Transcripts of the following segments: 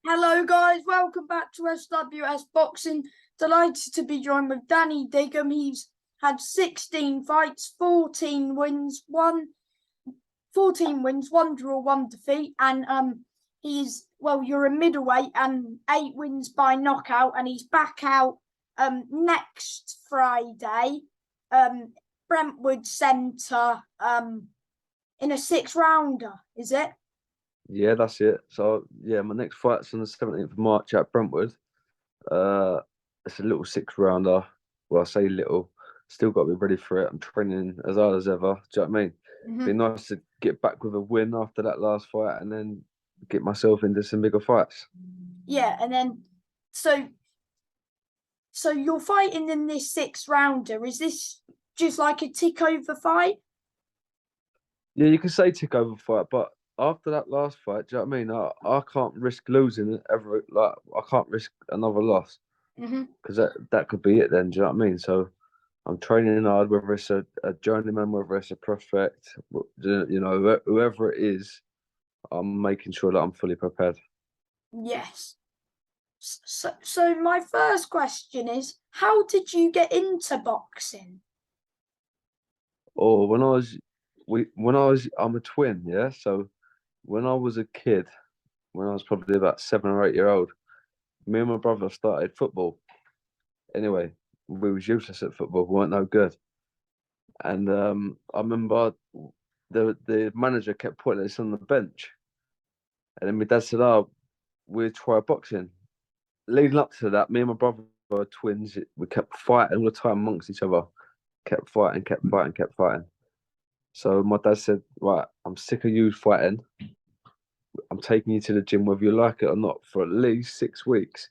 Hello guys, welcome back to SWS Boxing. Delighted to be joined with Danny Dignum. He's had 16 fights, 14 wins, one draw, one defeat, and you're a middleweight and 8 wins by knockout, and he's back out next Friday, Brentwood Centre, in a 6-rounder, is it? Yeah, that's it. So, my next fight's on the 17th of March at Brentwood. It's a little 6-rounder. Well, I say little. Still got to be ready for it. I'm training as hard as ever. Do you know what I mean? Mm-hmm. Be nice to get back with a win after that last fight and then get myself into some bigger fights. Yeah, and then so you're fighting in this 6-rounder. Is this just like a tick-over fight? Yeah, you can say tick over fight, but after that last fight, do you know what I mean? I can't risk losing it ever. Like, I can't risk another loss because that could be it then. Do you know what I mean? So I'm training hard, whether it's a journeyman, whether it's a prospect, whoever it is, I'm making sure that I'm fully prepared. Yes. So my first question is, how did you get into boxing? Or I'm a twin, yeah. So when I was a kid, when I was probably about 7 or 8 years old, me and my brother started football. Anyway, we was useless at football. We weren't no good. And I remember the manager kept putting us on the bench. And then my dad said, "Oh, we'll try boxing." Leading up to that, me and my brother were twins. We kept fighting all the time amongst each other. Kept fighting, kept fighting, kept fighting. So my dad said, "Right, I'm sick of you fighting. I'm taking you to the gym whether you like it or not for at least 6 weeks."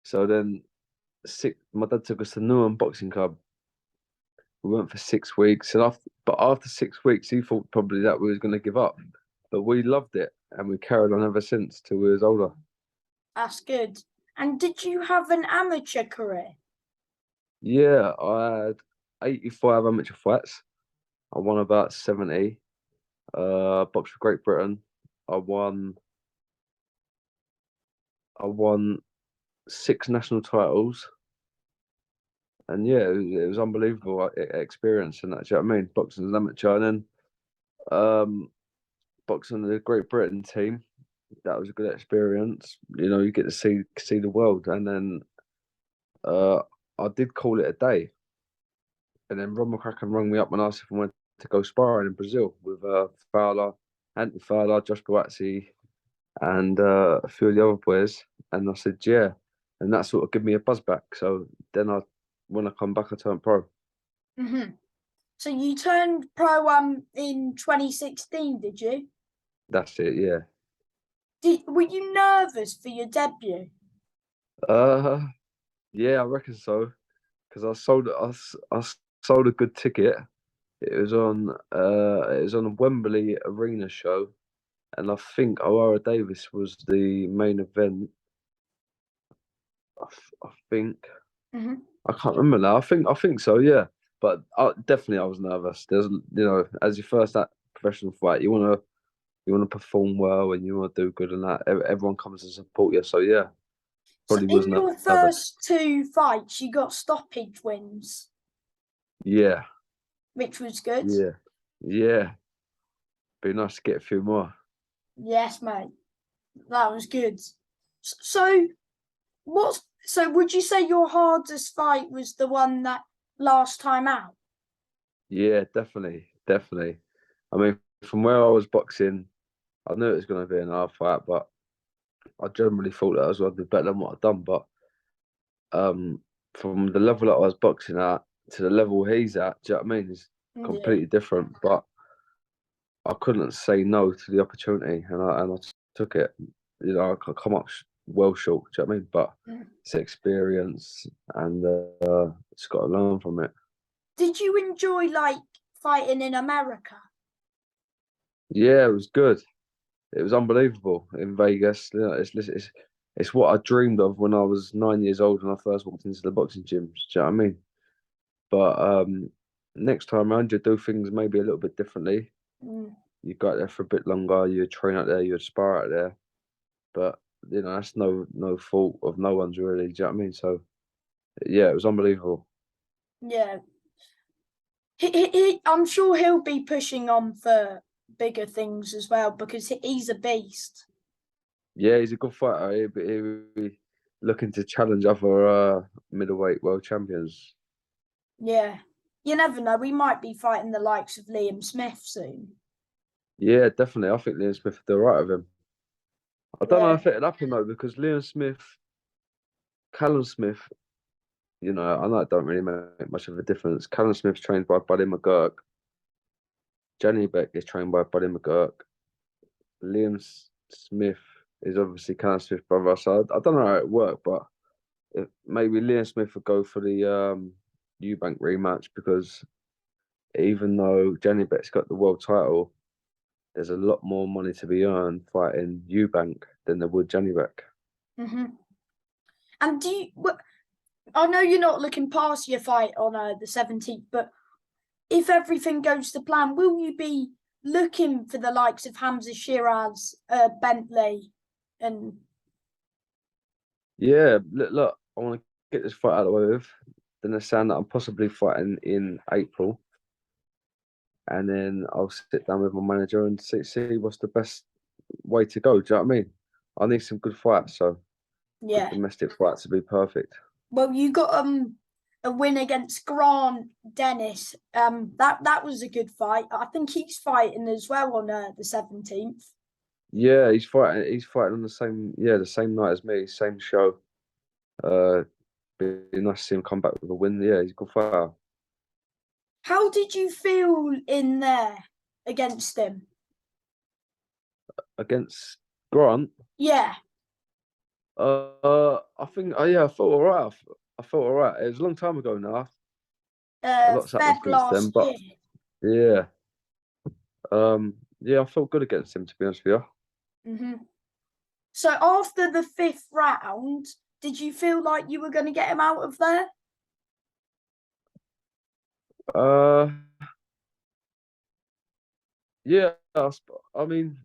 So then my dad took us to Newham Boxing Club. We went for 6 weeks, and after 6 weeks, he thought probably that we was going to give up, but we loved it, and we carried on ever since till we was older. That's good. And did you have an amateur career? Yeah, I had 85 amateur fights. I won about 70. Boxed for Great Britain. I won 6 national titles. And yeah, it was unbelievable experience and that. Do you know what I mean? Boxing as an amateur, and then boxing the Great Britain team. That was a good experience. You know, you get to see the world. And then I did call it a day. And then Ron McCracken rang me up and asked if I wanted to go sparring in Brazil with Fowler, Anthony Fowler, Josh Boazzi, and a few of the other boys. And I said, yeah. And that sort of gave me a buzz back. So then when I come back, I turned pro. Mm-hmm. So you turned pro in 2016, did you? That's it, yeah. Were you nervous for your debut? Yeah, I reckon so. Because I sold a good ticket. It was on a Wembley Arena show, and I think O'Hara Davis was the main event. I think I can't remember now. I think so, yeah. But definitely I was nervous. As your first professional fight, you wanna perform well and you wanna do good, and that everyone comes to support you. So yeah, So probably was in your nervous. first 2 fights, you got stoppage wins. Yeah. Which was good. Yeah. Be nice to get a few more. Yes, mate. That was good. So would you say your hardest fight was the one that last time out? Yeah, definitely. I mean, from where I was boxing, I knew it was going to be an hard fight, but I generally thought that I was going to do better than what I'd done. But from the level that I was boxing at to the level he's at, do you know what I mean? It's completely different. But I couldn't say no to the opportunity, and I took it. You know, I come up well short. Do you know what I mean? But it's experience, and just got to learn from it. Did you enjoy like fighting in America? Yeah, it was good. It was unbelievable in Vegas. You know, it's what I dreamed of when I was 9 years old when I first walked into the boxing gyms. Do you know what I mean? But next time around, you do things maybe a little bit differently. You go out there for a bit longer. You train out there. You spar out there. But that's no fault of no one's really. Do you know what I mean? So yeah, it was unbelievable. Yeah, I'm sure he'll be pushing on for bigger things as well because he's a beast. Yeah, he's a good fighter. He'll be looking to challenge other middleweight world champions. Yeah, you never know. We might be fighting the likes of Liam Smith soon. Yeah, definitely. I think Liam Smith would do right with him. I don't know Yeah. if it'd happen though, because Liam Smith, Callum Smith, I know it don't really make much of a difference. Callum Smith's trained by Buddy McGurk. Jenny Beck is trained by Buddy McGurk. Smith is obviously Callum Smith's brother. So I don't know how it worked, but maybe Liam Smith would go for the Eubank rematch, because even though Jenny Beck's got the world title, there's a lot more money to be earned fighting Eubank than there would Jenny Beck. Hmm. And I know you're not looking past your fight on the 17th, but if everything goes to plan, will you be looking for the likes of Hamza Shiraz, Bentley, and Yeah, look, I want to get this fight out of the way with. Then they're saying that I'm possibly fighting in April, and then I'll sit down with my manager and see what's the best way to go. Do you know what I mean? I need some good fights, so good yeah? domestic fights to be perfect. Well, you got a win against Grant Dennis. That was a good fight. I think he's fighting as well on the 17th. Yeah, he's fighting. He's fighting on the same night as me, same show. Uh, be nice to see him come back with a win. Yeah, he's a good fighter. How did you feel in there against him? Against Grant, Yeah, I think, yeah, I felt all right. I felt all right. It was a long time ago now. A lot's happened Feb since then, last but year. yeah, yeah, I felt good against him, to be honest with Hmm. So after the fifth round, did you feel like you were going to get him out of there? you. Yeah, I mean,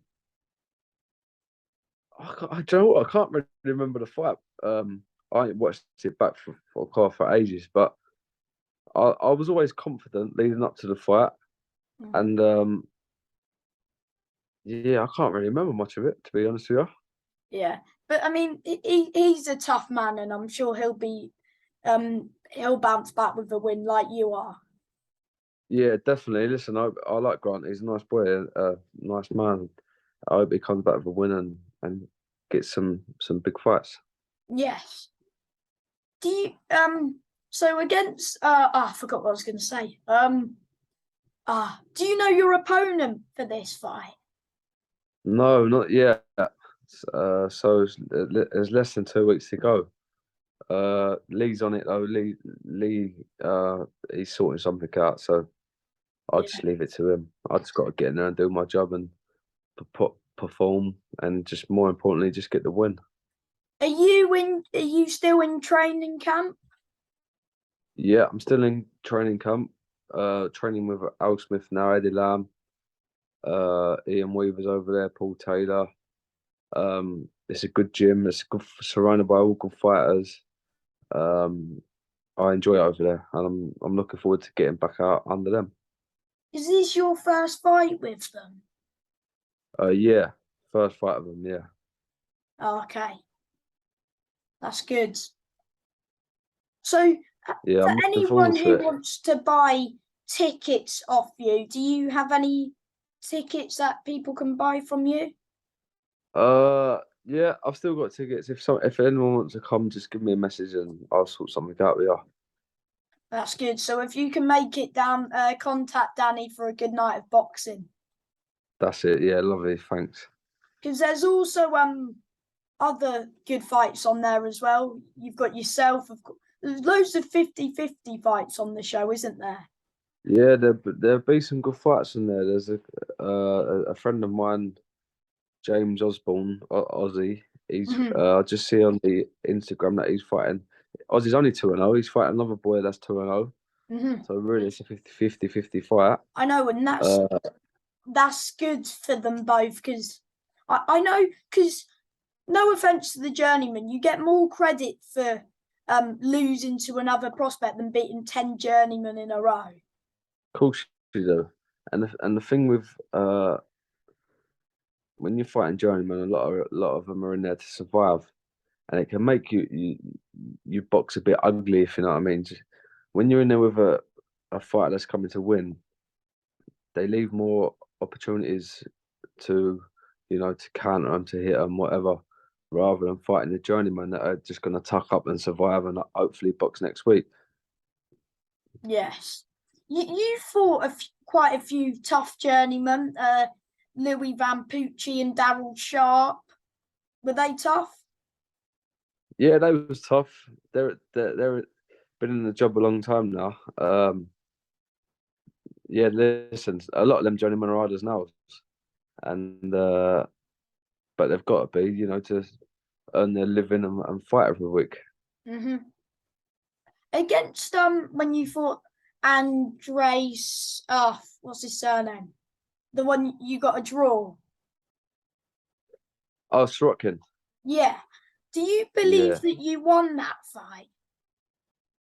do you know what? I can't really remember the fight. I ain't watched it back for ages, but I was always confident leading up to the fight, Mhm. and yeah, I can't really remember much of it, to be honest with you. Yeah, but I mean, he's a tough man, and I'm sure he'll bounce back with a win like you are. Yeah, definitely. Listen, I like Grant. He's a nice boy, a nice man. I hope he comes back with a win and gets some big fights. Yes. Do you so against I forgot what I was going to say. Do you know your opponent for this fight? No, not yet. So there's less than 2 weeks to go. Lee's on it though. Lee, he's sorting something out. So I'll Yeah. just leave it to him. I just got to get in there and do my job and perform, and just more importantly, just get the win. Are you still in training camp? Yeah, I'm still in training camp. Training with Al Smith now, Eddie Lamb, Ian Weaver's over there, Paul Taylor. It's a good gym. It's good, surrounded by all good fighters. Um, I enjoy it over there, and I'm looking forward to getting back out under them. Is this your first fight with them? Yeah, first fight of them. Yeah, Okay, that's good. So, yeah, for I'm looking anyone forward to who it. wants to buy tickets off you, do you have any tickets that people can buy from you? Yeah, I've still got tickets. If anyone wants to come, just give me a message and I'll sort something out with you. That's good. So, if you can make it down, contact Danny for a good night of boxing. That's it. Yeah, lovely. Thanks. Because there's also other good fights on there as well. You've got yourself, of course. There's loads of 50-50 fights on the show, isn't there? Yeah, there'll be some good fights in there. There's a friend of mine, James Osborne, Aussie. Mm-hmm. I just see on the Instagram that he's fighting. Aussie's only 2-0. He's fighting another boy that's 2-0. Mm-hmm. So really, it's a 50-50 fight. I know, and Uh, that's good for them both because I know because no offense to the journeyman, you get more credit for losing to another prospect than beating 10 journeymen in a row. Of course you do. And the thing with when you're fighting journeyman, a lot of them are in there to survive, and it can make you box a bit ugly, if you know what I mean. When you're in there with a fighter that's coming to win, they leave more opportunities to, to counter them, to hit them, whatever, rather than fighting the journeyman that are just going to tuck up and survive and hopefully box next week. Yes. You fought quite a few tough journeymen, Louis Van Pucci and Daryl Sharp. Were they tough? Yeah, they was tough. They're been in the job a long time now. Yeah, listen, a lot of them journeyman riders now, and but they've got to be, to earn their living and fight every week. Mm-hmm. Against when you fought Andres, what's his surname? The one you got a draw. Oh, Sorokin. Yeah. Do you Yeah, believe that you won that fight?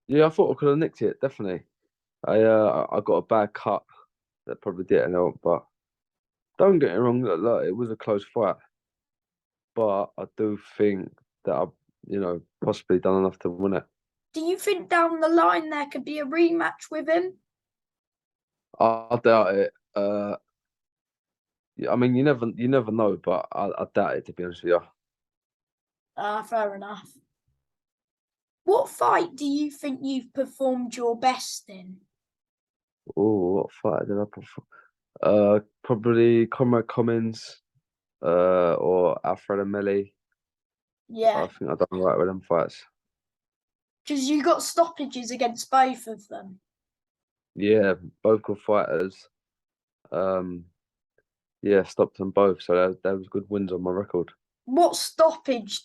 yeah. I thought I could have nicked it. Definitely. I got a bad cut that probably didn't help, but don't get me wrong. Look, it was a close fight, but I do think that I, possibly done enough to win it. Do you think down the line there could be a rematch with him? I doubt it. Yeah, I mean, you never know, but I doubt it, to be honest with you. Fair enough. What fight do you think you've performed your best in? Oh, what fight did I prefer? Probably Conrad Cummins, or Alfredo Melli. Yeah, I think I've done all right with them fights. because you got stoppages against both of them. Yeah, both good fighters. Um, yeah, stopped them both, so that was good wins on my record. What stoppage,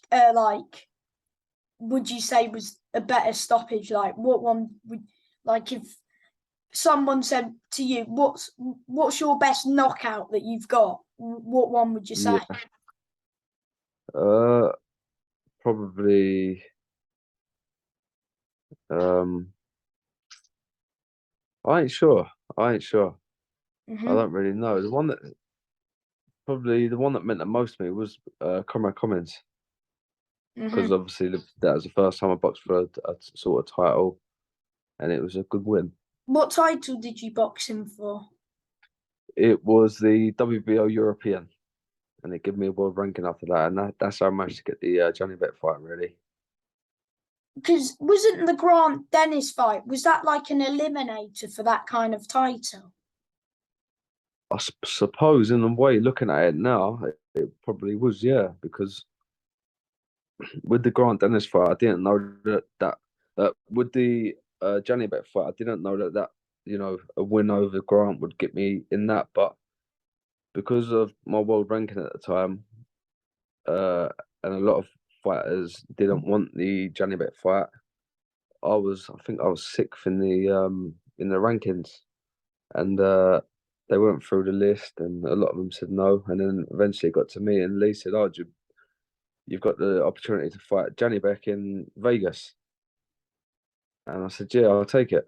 would you say was a better stoppage? Like, what one would, like, if someone said to you, "What's your best knockout that you've got?" What one would you say? Yeah, uh, probably. Um, I ain't sure. I ain't sure. I Mm-hmm. don't really know. The one that meant the most to me was Conrad Cummins, Mm-hmm. because obviously that was the first time I boxed for a sort of title, and it was a good win. What title did you box him for? It was the WBO European, and it gave me a world ranking after that, and that's how I managed to get the Johnny Bet fight. Really, Because wasn't the Grant Dennis fight, was that like an eliminator for that kind of title? I suppose in a way, looking at it now, it probably was, yeah, because with the Grant Dennis fight, I didn't know that with the Johnny Bet fight, I didn't know that a win over Grant would get me in that, but because of my world ranking at the time, and a lot of fighters didn't want the Johnny Bet fight. I think I was sixth in the rankings, and they went through the list, and a lot of them said no, and then eventually it got to me, and Lee said, "Oh, you've got the opportunity to fight Johnny Beck in Vegas," and I said, "Yeah, I'll take it."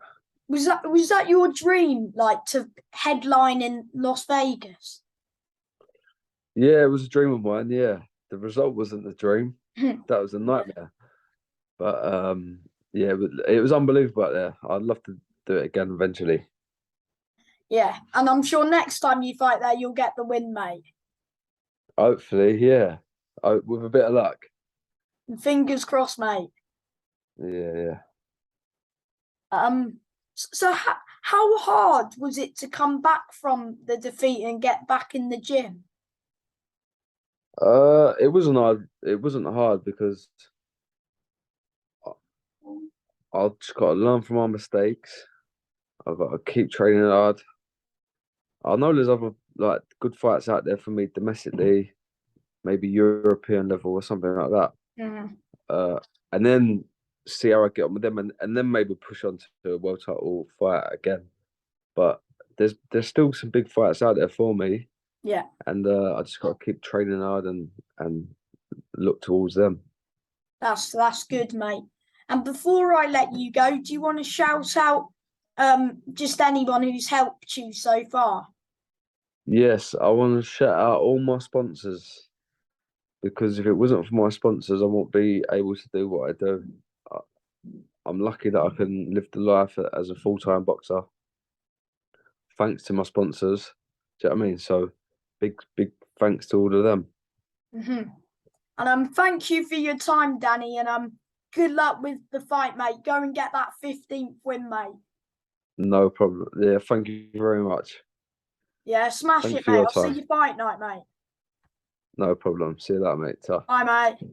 Was that your dream, like to headline in Las Vegas? Yeah, it was a dream of mine. Yeah, the result wasn't the dream; that was a nightmare. But yeah, it was unbelievable out there. I'd love to do it again eventually. Yeah, and I'm sure next time you fight there, you'll get the win, mate. Hopefully, yeah. With a bit of luck. Fingers crossed, mate. Yeah, yeah. So how hard was it to come back from the defeat and get back in the gym? It wasn't hard. It wasn't hard because I, I just got to learn from my mistakes. I've got to keep training hard. I know there's other like good fights out there for me domestically, maybe European level or something like that. Mm. Uh, and then see how I get on with them, and then maybe push on to a world title fight again. But there's still some big fights out there for me, Yeah. and I just got to keep training hard and look towards them. That's good, mate. And before I let you go, do you want to shout out just anyone who's helped you so far? Yes, I want to shout out all my sponsors because if it wasn't for my sponsors, I won't be able to do what I do. I- I'm lucky that I can live the life as a full-time boxer, thanks to my sponsors. Do you know what I mean? So, big thanks to all of them. Mm-hmm. And thank you for your time, Danny. And good luck with the fight, mate. Go and get that 15th win, mate. No problem. Yeah, thank you very much. Yeah, smash Thanks it, for mate. your I'll see time. you fight night, mate. No problem. See you later, mate. Ta. Bye, mate.